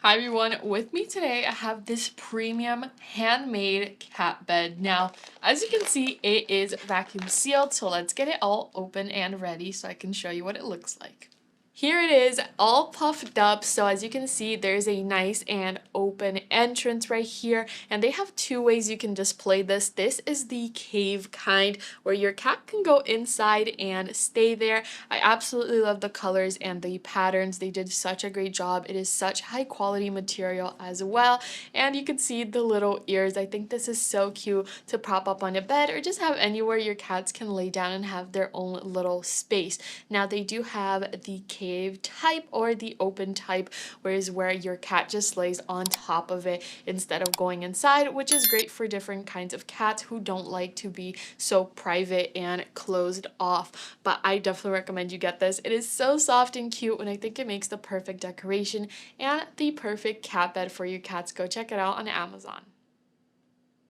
Hi everyone, with me today I have this premium handmade cat bed. Now, as you can see, it is vacuum sealed, so let's get it all open and ready so I can show you what it looks like. Here it is, all puffed up, so as you can see, there's a nice and open entrance right here, and they have two ways you can display this. This is the cave kind, where your cat can go inside and stay there. I absolutely love the colors and the patterns. They did such a great job. It is such high quality material as well, and you can see the little ears. I think this is so cute to prop up on a bed or just have anywhere your cats can lay down and have their own little space. Now, they do have the cave type or the open type, whereas where your cat just lays on top of it instead of going inside, which is great for different kinds of cats who don't like to be so private and closed off. But I definitely recommend you get this. It is so soft and cute, and I think it makes the perfect decoration and the perfect cat bed for your cats. Go check it out on Amazon.